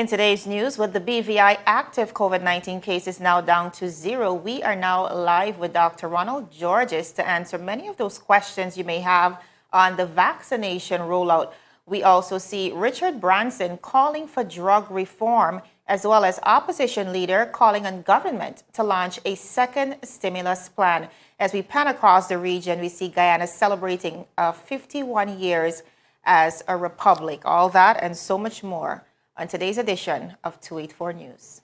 In today's news, with the BVI active COVID-19 cases now down to 0, we are now live with Dr. Ronald Georges to answer many of those questions you may have on the vaccination rollout. We also see Richard Branson calling for drug reform, as well as opposition leader calling on government to launch a second stimulus plan. As we pan across the region, we see Guyana celebrating 51 years as a republic. All that and so much more on today's edition of 284 News.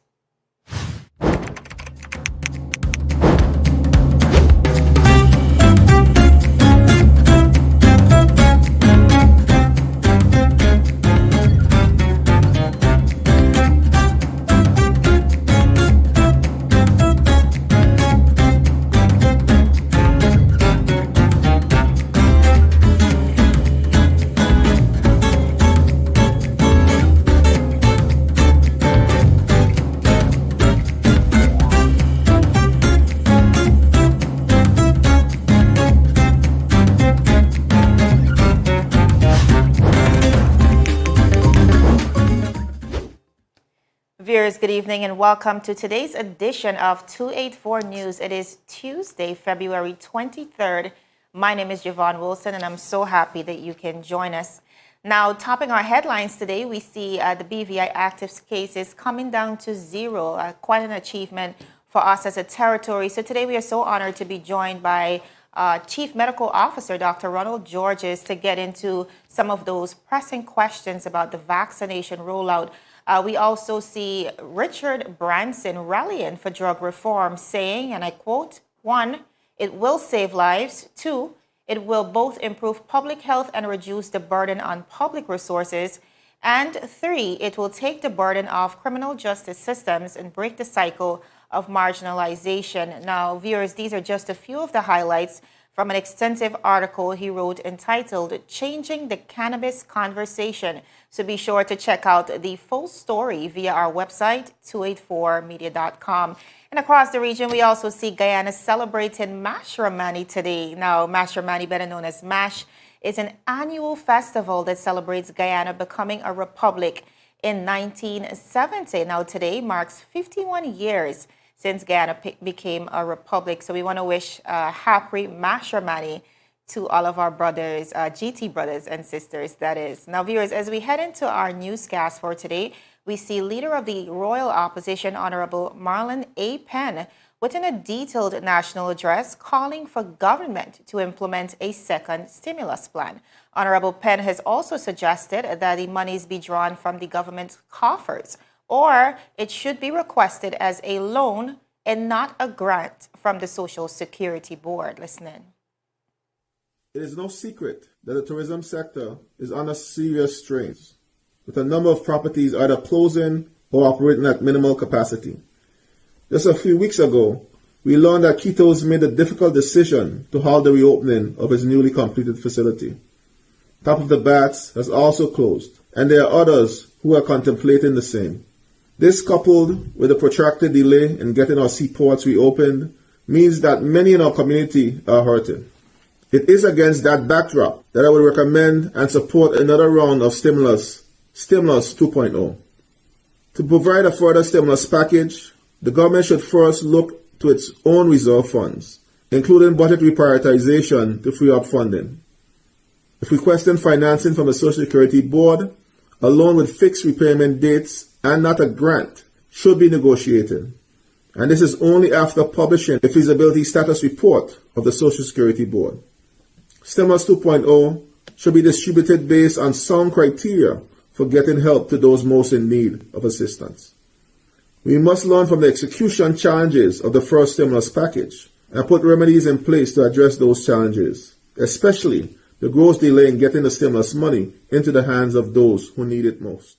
Viewers, good evening and welcome to today's edition of 284 News. It is Tuesday, February 23rd. My name is Javon Wilson and I'm so happy that you can join us. Now, topping our headlines today, we see the BVI active cases coming down to 0. Quite an achievement for us as a territory. So today we are so honored to be joined by Chief Medical Officer Dr. Ronald Georges to get into some of those pressing questions about the vaccination rollout. We also see Richard Branson rallying for drug reform, saying, and I quote, 1, it will save lives. 2, it will both improve public health and reduce the burden on public resources. And 3, it will take the burden off criminal justice systems and break the cycle of marginalization. Now, viewers, these are just a few of the highlights from an extensive article he wrote entitled Changing the Cannabis Conversation. So be sure to check out the full story via our website, 284media.com. And across the region, we also see Guyana celebrating Mashramani today. Now, Mashramani, better known as MASH, is an annual festival that celebrates Guyana becoming a republic in 1970. Now, today marks 51 years since Guyana became a republic. So we want to wish happy Mashramani to all of our brothers, GT brothers and sisters, that is. Now, viewers, as we head into our newscast for today, we see Leader of the Royal Opposition, Honorable Marlon A. Penn, within a detailed national address calling for government to implement a second stimulus plan. Honorable Penn has also suggested that the monies be drawn from the government's coffers, or it should be requested as a loan and not a grant from the Social Security Board. Listen in. It is no secret that the tourism sector is under serious strains, with a number of properties either closing or operating at minimal capacity. Just a few weeks ago, we learned that Quito's made a difficult decision to halt the reopening of its newly completed facility. Top of the Bats has also closed, and there are others who are contemplating the same. This, coupled with a protracted delay in getting our seaports reopened, means that many in our community are hurting. It is against that backdrop that I would recommend and support another round of Stimulus 2.0. To provide a further stimulus package, the government should first look to its own reserve funds, including budget reprioritization to free up funding. If requesting financing from the Social Security Board, a loan with fixed repayment dates and not a grant should be negotiated. And this is only after publishing the feasibility status report of the Social Security Board. Stimulus 2.0 should be distributed based on sound criteria for getting help to those most in need of assistance. We must learn from the execution challenges of the first stimulus package and put remedies in place to address those challenges, especially the gross delay in getting the stimulus money into the hands of those who need it most.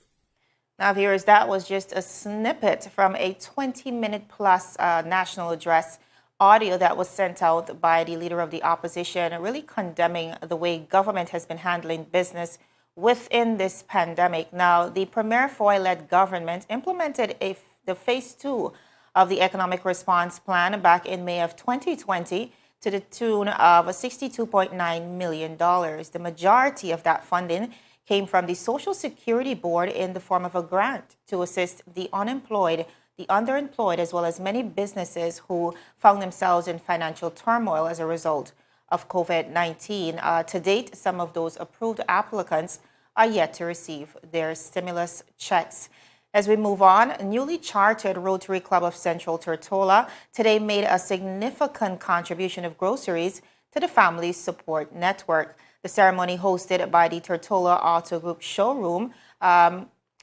Now, viewers, that was just a snippet from a 20-minute plus national address audio that was sent out by the Leader of the Opposition, really condemning the way government has been handling business within this pandemic. Now, the Premier Foy-led government implemented the phase 2 of the economic response plan back in May of 2020 to the tune of $62.9 million. The majority of that funding came from the Social Security Board in the form of a grant to assist the unemployed, the underemployed, as well as many businesses who found themselves in financial turmoil as a result of COVID-19. To date, some of those approved applicants are yet to receive their stimulus checks. As we move on, newly chartered Rotary Club of Central Tortola today made a significant contribution of groceries to the Family Support Network. The ceremony, hosted by the Tortola Auto Group showroom,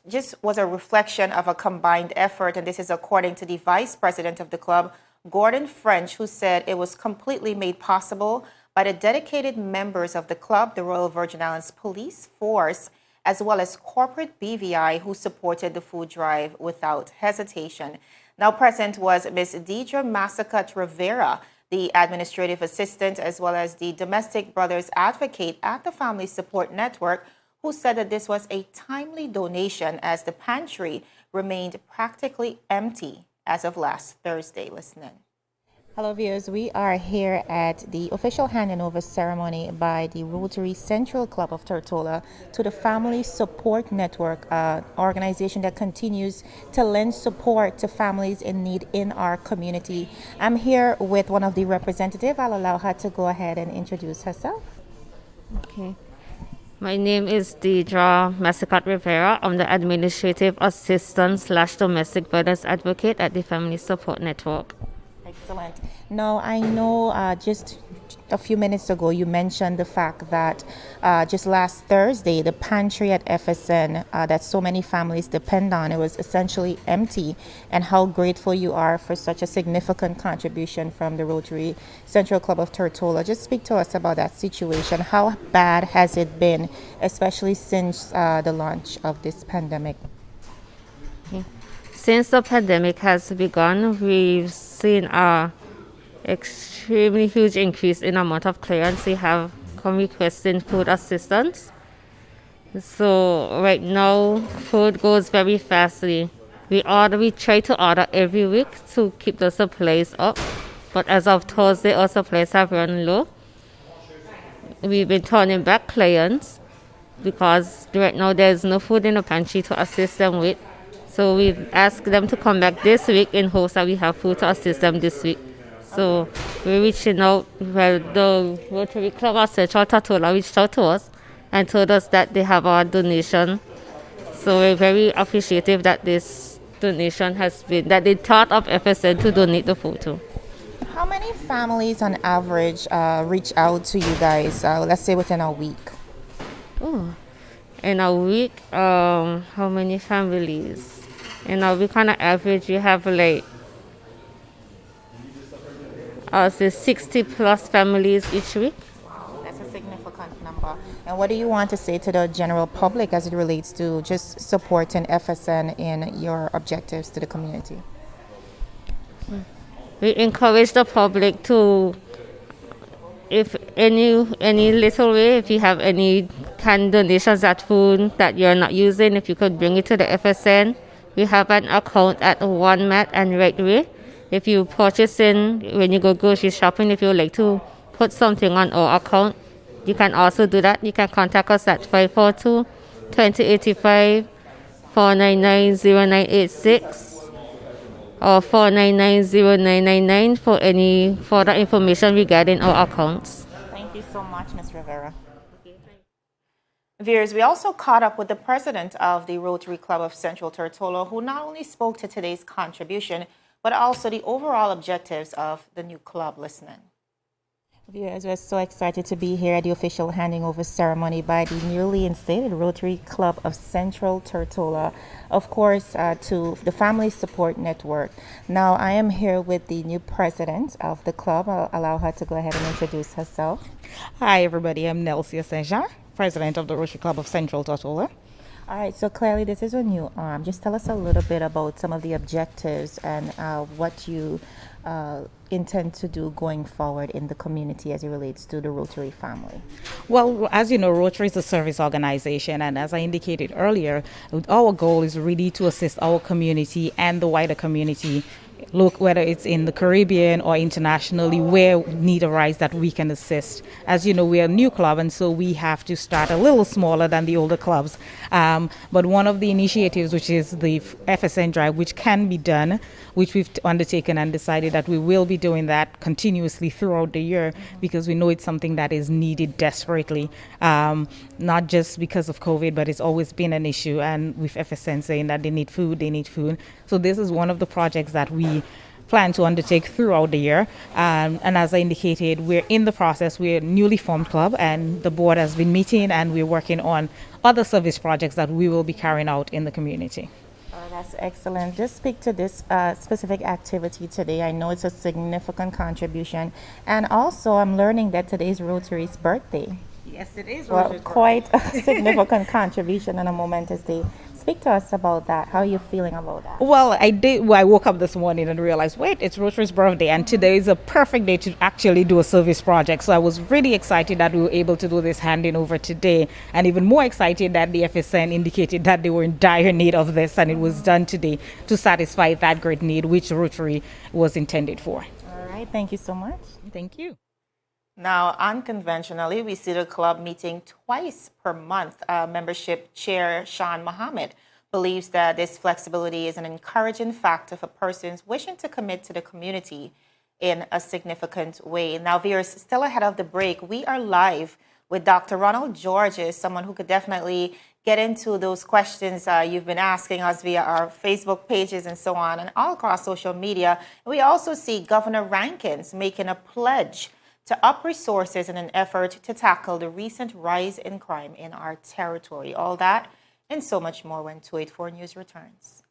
just was a reflection of a combined effort, and this is according to the vice president of the club, Gordon French, who said it was completely made possible by the dedicated members of the club, the Royal Virgin Islands Police Force, as well as corporate BVI, who supported the food drive without hesitation. Now present was Ms. Deidre Massacott Rivera, the administrative assistant, as well as the domestic brothers advocate at the Family Support Network, who said that this was a timely donation as the pantry remained practically empty as of last Thursday. Listen in. Hello viewers, we are here at the official handing over ceremony by the Rotary Central Club of Tortola to the Family Support Network, organization that continues to lend support to families in need in our community. I'm here with one of the representatives. I'll allow her to go ahead and introduce herself. Okay. My name is Deidre Massacott Rivera. I'm the administrative assistant / domestic brothers advocate at the Family Support Network. Excellent. Now, I know just a few minutes ago you mentioned the fact that just last Thursday, the pantry at FSN that so many families depend on, it was essentially empty, and how grateful you are for such a significant contribution from the Rotary Central Club of Tortola. Just speak to us about that situation. How bad has it been, especially since the launch of this pandemic? Okay. Since the pandemic has begun, we've seen a extremely huge increase in amount of clients. They have come requesting food assistance. So right now, food goes very fastly. We try to order every week to keep the supplies up, but as of Thursday, our supplies have run low. We've been turning back clients because right now there's no food in the pantry to assist them with. So we've asked them to come back this week in hopes that we have food to assist them this week. So we're reaching out. Well, the Rotary Club of Central Tortola reached out to us and told us that they have our donation. So we're very appreciative that this donation has been, that they thought of FSN to donate the food to. How many families on average reach out to you guys, let's say within a week? Oh, in a week, how many families? In a week on average, we have like, I would say 60 plus families each week. That's a significant number. And what do you want to say to the general public as it relates to just supporting FSN in your objectives to the community? We encourage the public to, if any little way, if you have any canned donations at food that you're not using, if you could bring it to the FSN. We have an account at OneMat and Rotary. If you purchase when you go grocery shopping, if you would like to put something on our account, you can also do that. You can contact us at 542-2085, 499-0986, or 499-0999 for any further information regarding our accounts. Thank you so much, Ms. Rivera. Viewers, we also caught up with the president of the Rotary Club of Central Tortola, who not only spoke to today's contribution, but also the overall objectives of the new club. Listening. Viewers, we're so excited to be here at the official handing over ceremony by the newly instated Rotary Club of Central Tortola, of course, to the Family Support Network. Now, I am here with the new president of the club. I'll allow her to go ahead and introduce herself. Hi, everybody. I'm Nelsia Saint-Jean, president of the Rotary Club of Central Tortola. All right, so clearly this is a new arm. Just tell us a little bit about some of the objectives and what you intend to do going forward in the community as it relates to the Rotary family. Well, as you know, Rotary is a service organization, and as I indicated earlier, our goal is really to assist our community and the wider community look whether it's in the Caribbean or internationally where need arise that we can assist. As you know, we are a new club, and so we have to start a little smaller than the older clubs. But one of the initiatives, which is the FSN drive, which can be done, which we've undertaken and decided that we will be doing that continuously throughout the year, because we know it's something that is needed desperately, not just because of COVID, but it's always been an issue. And with FSN saying that they need food. So this is one of the projects that we plan to undertake throughout the year. And as I indicated, we're in the process. We're a newly formed club, and the board has been meeting, and we're working on other service projects that we will be carrying out in the community. Oh, that's excellent. Just speak to this specific activity today. I know it's a significant contribution. And also, I'm learning that today is Rotary's birthday. Yes, it is. Well, quite a significant contribution on a momentous day. Speak to us about that. How are you feeling about that? Well, I woke up this morning and realized, wait, it's Rotary's birthday, and today is a perfect day to actually do a service project. So I was really excited that we were able to do this handing over today, and even more excited that the FSN indicated that they were in dire need of this, and it was done today to satisfy that great need which Rotary was intended for. All right. Thank you so much. Thank you. Now, unconventionally, we see the club meeting twice per month. Membership Chair Sean Mohammed believes that this flexibility is an encouraging factor for persons wishing to commit to the community in a significant way. Now, viewers, still ahead of the break, we are live with Dr. Ronald Georges, someone who could definitely get into those questions you've been asking us via our Facebook pages and so on, and all across social media. We also see Governor Rankins making a pledge to up resources in an effort to tackle the recent rise in crime in our territory. All that and so much more when 284 News returns.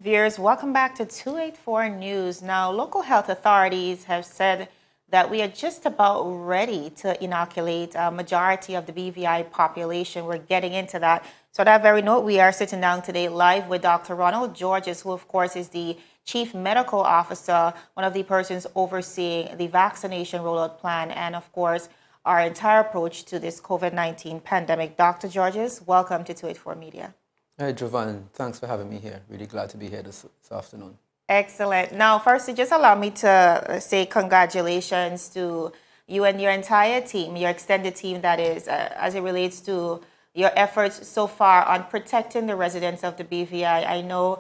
Viewers, welcome back to 284 News. Now, local health authorities have said that we are just about ready to inoculate a majority of the BVI population. We're getting into that. So, on that very note, we are sitting down today live with Dr. Ronald Georges, who, of course, is the Chief Medical Officer, one of the persons overseeing the vaccination rollout plan, and, of course, our entire approach to this COVID-19 pandemic. Dr. Georges, welcome to 284 Media. Hi, Jovan. Thanks for having me here. Really glad to be here this afternoon. Excellent. Now, firstly, just allow me to say congratulations to you and your entire team, your extended team, that is, as it relates to your efforts so far on protecting the residents of the BVI. I know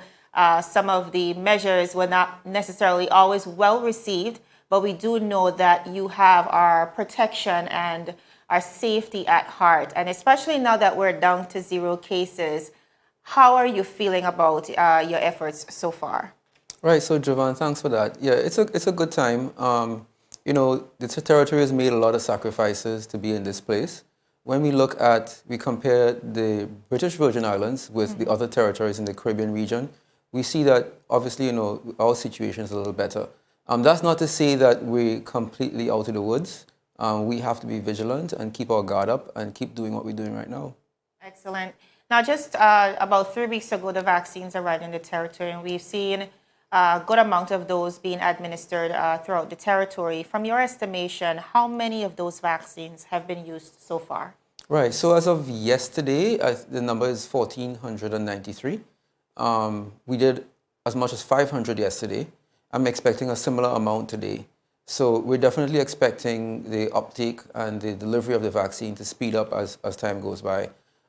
some of the measures were not necessarily always well received, but we do know that you have our protection and our safety at heart. And especially now that we're down to 0 cases, how are you feeling about your efforts so far? Right, so Jovan, thanks for that. Yeah, it's a good time. You know, the territory has made a lot of sacrifices to be in this place. When we compare the British Virgin Islands with the other territories in the Caribbean region, we see that obviously, you know, our situation is a little better. That's not to say that we're completely out of the woods. We have to be vigilant and keep our guard up and keep doing what we're doing right now. Excellent. Now, just about 3 weeks ago, the vaccines arrived in the territory, and we've seen a good amount of those being administered throughout the territory. From your estimation, how many of those vaccines have been used so far? Right, so as of yesterday, the number is 1,493. We did as much as 500 yesterday. I'm expecting a similar amount today. So we're definitely expecting the uptake and the delivery of the vaccine to speed up as time goes by.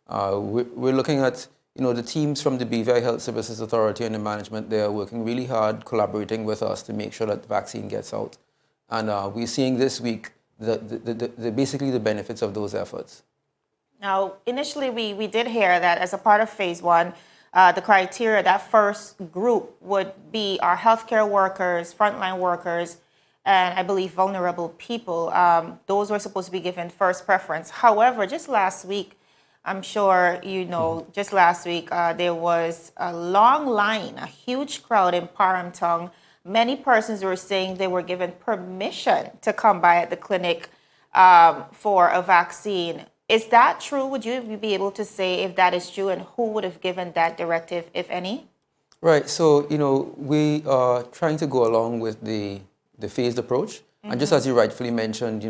We're looking at, the teams from the BVI Health Services Authority and the management, they are working really hard, collaborating with us to make sure that the vaccine gets out. And we're seeing this week basically the benefits of those efforts. Now, initially, we did hear that as a part of phase one, the criteria, that first group would be our healthcare workers, frontline workers, and I believe vulnerable people. Those were supposed to be given first preference. However, just last week, I'm sure you know, just last week, there was a long line, a huge crowd in Paramtong. Many persons were saying they were given permission to come by at the clinic for a vaccine. Is that true? Would you be able to say if that is true, and who would have given that directive, if any? Right. So, we are trying to go along with the phased approach. And just as you rightfully mentioned,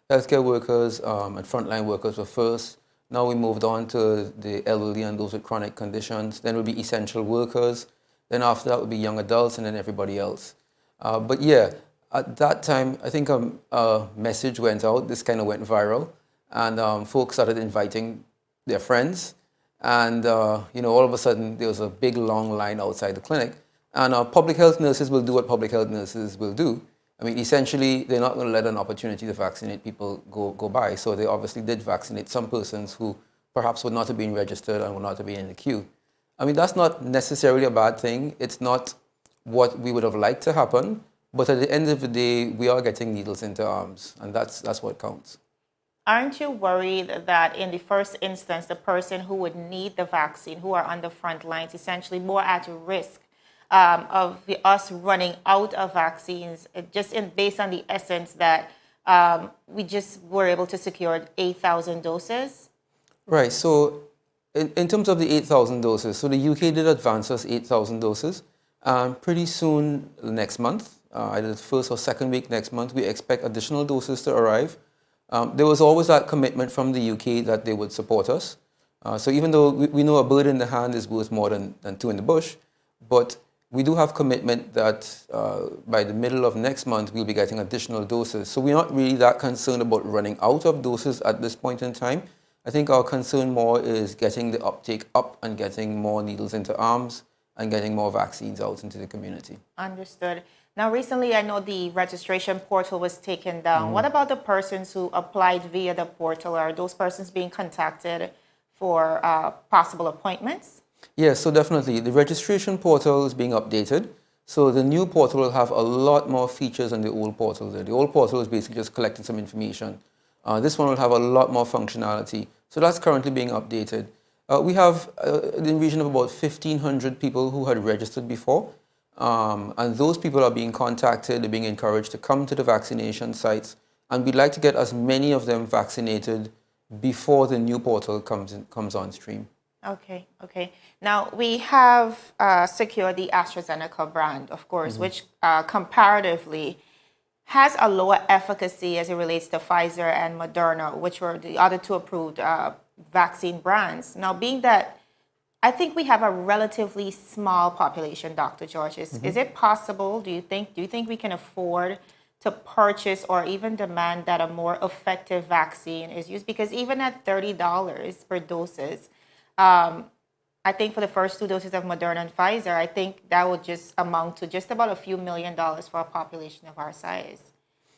healthcare workers and frontline workers were first. Now we moved on to the elderly and those with chronic conditions. Then it will be essential workers. Then after that would be young adults, and then everybody else. But yeah, at that time, I think a message went out. This kind of went viral. And folks started inviting their friends. And, all of a sudden, there was a big, long line outside the clinic. And public health nurses will do what public health nurses will do. I mean, essentially, they're not going to let an opportunity to vaccinate people go by. So they obviously did vaccinate some persons who perhaps would not have been registered and would not have been in the queue. I mean, that's not necessarily a bad thing. It's not what we would have liked to happen. But at the end of the day, we are getting needles into arms. And that's what counts. Aren't you worried that in the first instance, the person who would need the vaccine, who are on the front lines, essentially more at risk of us running out of vaccines, based on the essence that we just were able to secure 8,000 doses? Right. So in terms of the 8,000 doses, so the UK did advance us 8,000 doses. Pretty soon next month, either the first or second week next month, we expect additional doses to arrive. There was always that commitment from the UK that they would support us. So even though we know a bird in the hand is worth more than two in the bush, but we do have commitment that by the middle of next month, we'll be getting additional doses. So we're not really that concerned about running out of doses at this point in time. I think our concern more is getting the uptake up and getting more needles into arms and getting more vaccines out into the community. Understood. Now, recently, I know the registration portal was taken down. What about the persons who applied via the portal? Are those persons being contacted for possible appointments? Yes, so definitely. The registration portal is being updated. So the new portal will have a lot more features than the old portal did. The old portal is basically just collecting some information. This one will have a lot more functionality. So that's currently being updated. We have in the region of about 1,500 people who had registered before. And those people are being contacted, they're being encouraged to come to the vaccination sites. And we'd like to get as many of them vaccinated before the new portal comes on stream. Okay. Now, we have secured the AstraZeneca brand, of course, which comparatively has a lower efficacy as it relates to Pfizer and Moderna, which were the other two approved vaccine brands. Now, being that I think we have a relatively small population, Dr. Georges, is it possible, do you think we can afford to purchase or even demand that a more effective vaccine is used? Because even at $30 per doses, I think for the first 2 doses of Moderna and Pfizer, I think that would just amount to just about a few $1 million for a population of our size.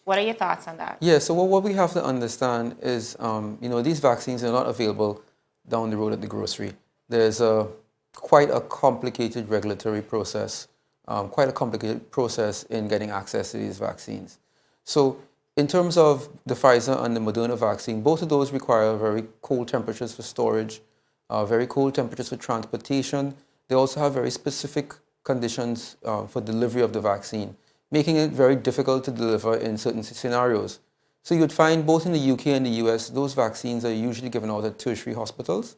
What are your thoughts on that? Yeah, so what we have to understand is, these vaccines are not available down the road at the grocery. There's quite a complicated regulatory process, quite a complicated process in getting access to these vaccines. So in terms of the Pfizer and the Moderna vaccine, both of those require very cold temperatures for storage, very cold temperatures for transportation. They also have very specific conditions for delivery of the vaccine, making it very difficult to deliver in certain scenarios. So you'd find both in the UK and the US, those vaccines are usually given out at tertiary hospitals.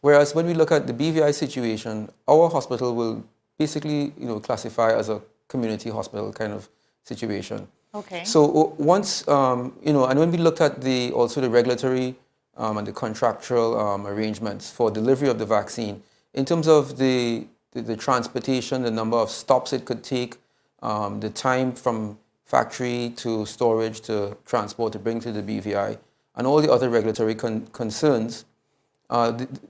Whereas when we look at the BVI situation, our hospital will basically, classify as a community hospital kind of situation. Okay. So once, and when we looked at also the regulatory and the contractual arrangements for delivery of the vaccine, in terms of the transportation, the number of stops it could take, the time from factory to storage to transport to bring to the BVI, and all the other regulatory concerns,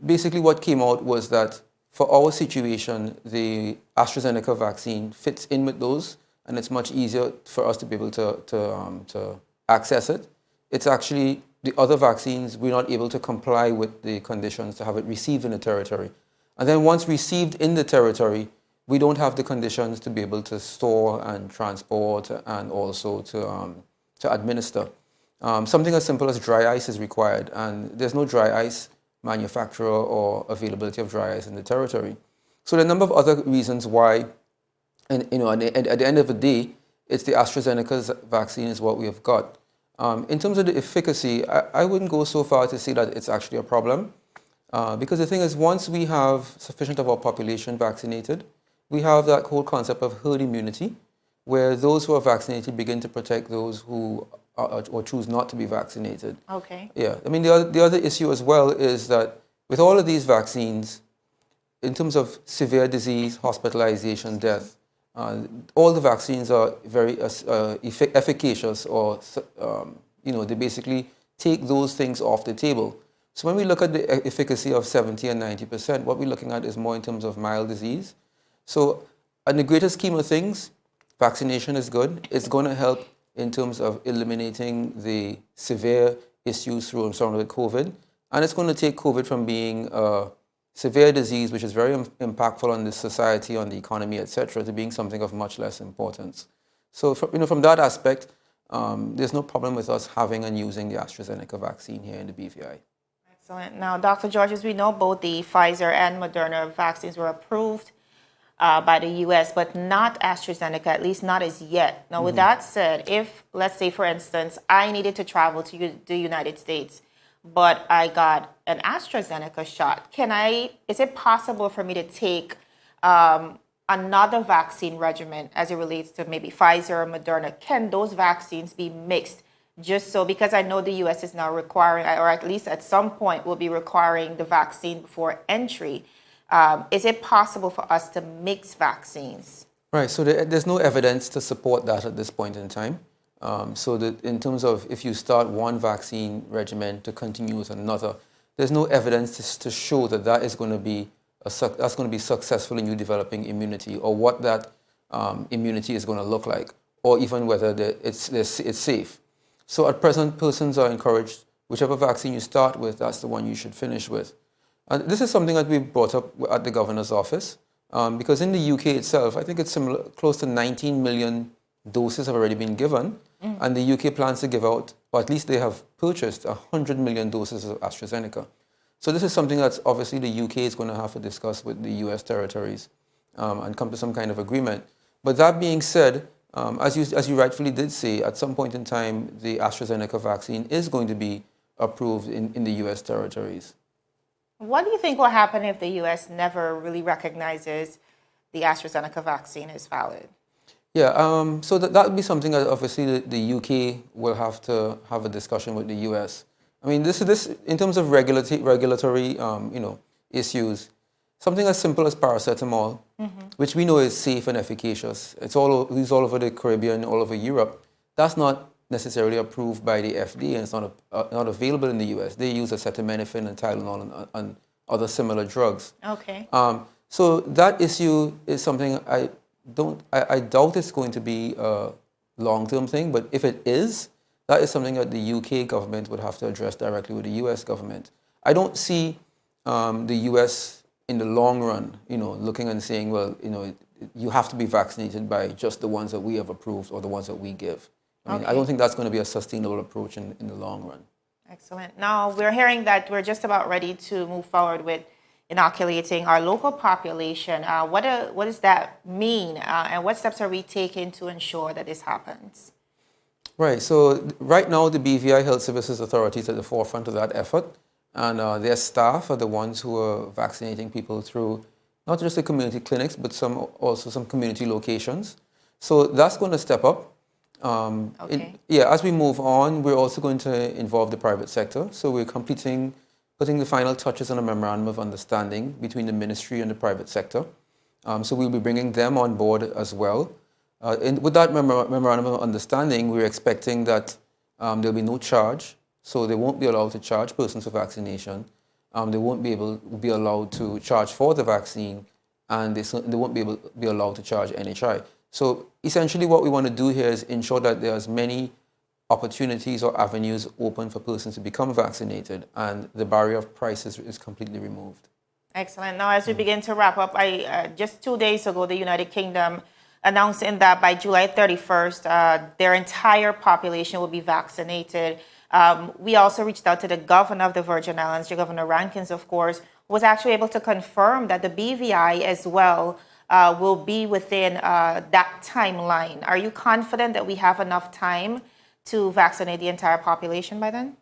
Basically what came out was that for our situation, the AstraZeneca vaccine fits in with those, and it's much easier for us to be able to access it. It's actually the other vaccines, we're not able to comply with the conditions to have it received in the territory. And then once received in the territory, we don't have the conditions to be able to store and transport and also to administer. Something as simple as dry ice is required, and there's no dry ice manufacturer or availability of dry ice in the territory. So there are a number of other reasons why, and at the end of the day, it's the AstraZeneca's vaccine is what we have got. In terms of the efficacy, I wouldn't go so far to say that it's actually a problem, because the thing is, once we have sufficient of our population vaccinated, we have that whole concept of herd immunity, where those who are vaccinated begin to protect those who or choose not to be vaccinated. Okay. Yeah, I mean, the other issue as well is that with all of these vaccines, in terms of severe disease, hospitalization, death, all the vaccines are very efficacious, or they basically take those things off the table. So when we look at the efficacy of 70 and 90%, what we're looking at is more in terms of mild disease. So in the greater scheme of things, vaccination is good. It's going to help in terms of eliminating the severe issues surrounding with COVID. And it's going to take COVID from being a severe disease, which is very impactful on the society, on the economy, etc., to being something of much less importance. So from that aspect, there's no problem with us having and using the AstraZeneca vaccine here in the BVI. Excellent. Now, Dr. Georges, we know both the Pfizer and Moderna vaccines were approved by the U.S., but not AstraZeneca, at least not as yet. Now, with that said, if, let's say, for instance, I needed to travel to the United States, but I got an AstraZeneca shot, is it possible for me to take another vaccine regimen as it relates to maybe Pfizer or Moderna? Can those vaccines be mixed? Just so, because I know the U.S. is now requiring, or at least at some point will be requiring the vaccine before entry. Is it possible for us to mix vaccines? Right, so there's no evidence to support that at this point in time. So that in terms of if you start one vaccine regimen to continue with another, there's no evidence to show that is going to be successful in you developing immunity, or what that immunity is going to look like, or even whether it's safe. So at present, persons are encouraged, whichever vaccine you start with, that's the one you should finish with. And this is something that we've brought up at the governor's office, because in the UK itself, I think it's similar, close to 19 million doses have already been given, and the UK plans to give out, or at least they have purchased 100 million doses of AstraZeneca. So this is something that's obviously the UK is going to have to discuss with the US territories and come to some kind of agreement. But that being said, as you rightfully did say, at some point in time, the AstraZeneca vaccine is going to be approved in the US territories. What do you think will happen if the U.S. never really recognizes the AstraZeneca vaccine as valid? Yeah, so that would be something that obviously the UK will have to have a discussion with the US. I mean, this in terms of regulatory issues, something as simple as paracetamol, which we know is safe and efficacious. It's used all over the Caribbean, all over Europe. That's not necessarily approved by the FDA, and it's not available in the US. They use acetaminophen and Tylenol and other similar drugs. Okay. So that issue is something I doubt it's going to be a long-term thing, but if it is, that is something that the UK government would have to address directly with the US government. I don't see the US in the long run, looking and saying, well, you have to be vaccinated by just the ones that we have approved or the ones that we give. I mean, I don't think that's going to be a sustainable approach in the long run. Excellent. Now, we're hearing that we're just about ready to move forward with inoculating our local population. What does that mean? And what steps are we taking to ensure that this happens? Right. So right now, the BVI Health Services Authority is at the forefront of that effort. And their staff are the ones who are vaccinating people through not just the community clinics, but also some community locations. So that's going to step up. As we move on, we're also going to involve the private sector. So we're putting the final touches on a memorandum of understanding between the ministry and the private sector. So we'll be bringing them on board as well. With that memorandum of understanding, we're expecting that there'll be no charge. So they won't be allowed to charge persons for vaccination. they won't be allowed to charge for the vaccine, and they won't be allowed to charge NHI. So essentially what we want to do here is ensure that there are as many opportunities or avenues open for persons to become vaccinated, and the barrier of prices is completely removed. Excellent. Now, as we begin to wrap up, just 2 days ago, the United Kingdom announcing that by July 31st, their entire population will be vaccinated. We also reached out to the governor of the Virgin Islands, Governor Rankins, of course, was actually able to confirm that the BVI as well will be within that timeline. Are you confident that we have enough time to vaccinate the entire population by then?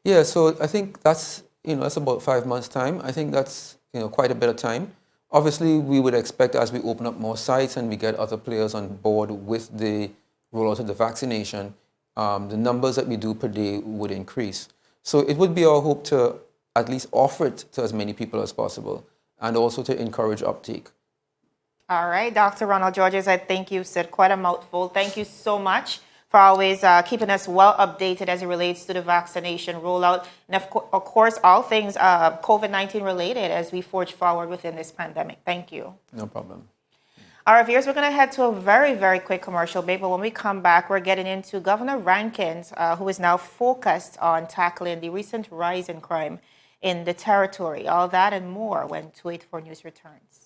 Yeah, so I think that's about 5 months' time. I think that's quite a bit of time. Obviously, we would expect as we open up more sites and we get other players on board with the rollout of the vaccination, the numbers that we do per day would increase. So it would be our hope to at least offer it to as many people as possible, and also to encourage uptake. All right, Dr. Ronald Georges, I think you said quite a mouthful. Thank you so much for always keeping us well updated as it relates to the vaccination rollout. And of course, all things COVID-19 related as we forge forward within this pandemic. Thank you. No problem. All right, viewers, we're going to head to a very, very quick commercial break. But when we come back, we're getting into Governor Rankins, who is now focused on tackling the recent rise in crime in the territory. All that and more when 284 News returns.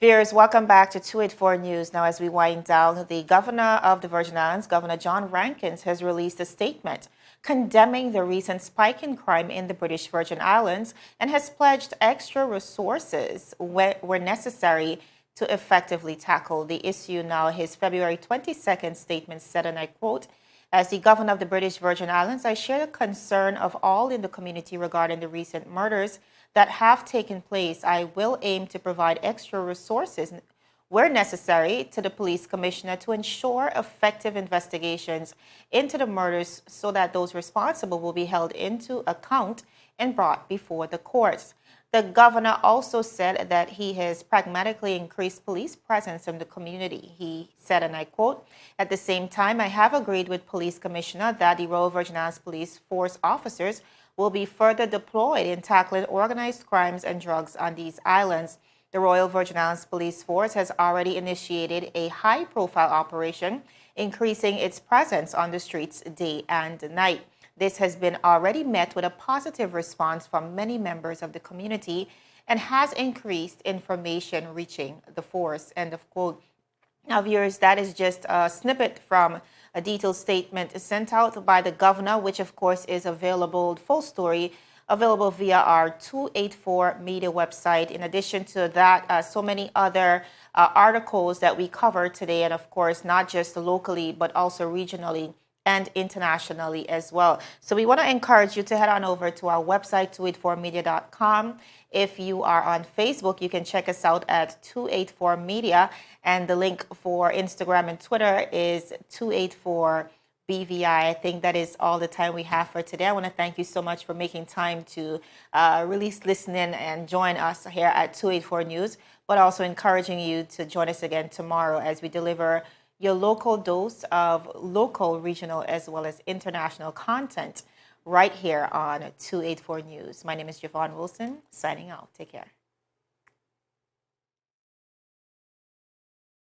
Viewers, welcome back to 284 News. Now, as we wind down, the governor of the Virgin Islands, Governor John Rankins, has released a statement condemning the recent spike in crime in the British Virgin Islands and has pledged extra resources where necessary to effectively tackle the issue. Now, his February 22nd statement said, and I quote, "As the governor of the British Virgin Islands, I share the concern of all in the community regarding the recent murders that have taken place. I will aim to provide extra resources where necessary to the police commissioner to ensure effective investigations into the murders so that those responsible will be held into account and brought before the courts." The governor also said that he has pragmatically increased police presence in the community. He said, and I quote, "At the same time, I have agreed with Police Commissioner that the Royal Virgin Islands Police Force officers will be further deployed in tackling organized crimes and drugs on these islands. The Royal Virgin Islands Police Force has already initiated a high-profile operation, increasing its presence on the streets day and night. This has been already met with a positive response from many members of the community and has increased information reaching the force." End of quote. Now, viewers, that is just a snippet from a detailed statement sent out by the governor, which of course is available, full story, available via our 284 Media website. In addition to that, so many other articles that we covered today, and of course, not just locally, but also regionally and internationally as well. So we want to encourage you to head on over to our website, 284media.com. If you are on Facebook, you can check us out at 284 Media, and the link for Instagram and Twitter is 284 BVI. I think that is all the time we have for today. I want to thank you so much for making time to listen in and join us here at 284 News, but also encouraging you to join us again tomorrow as we deliver your local dose of local, regional, as well as international content right here on 284 News. My name is Javon Wilson, signing out. Take care.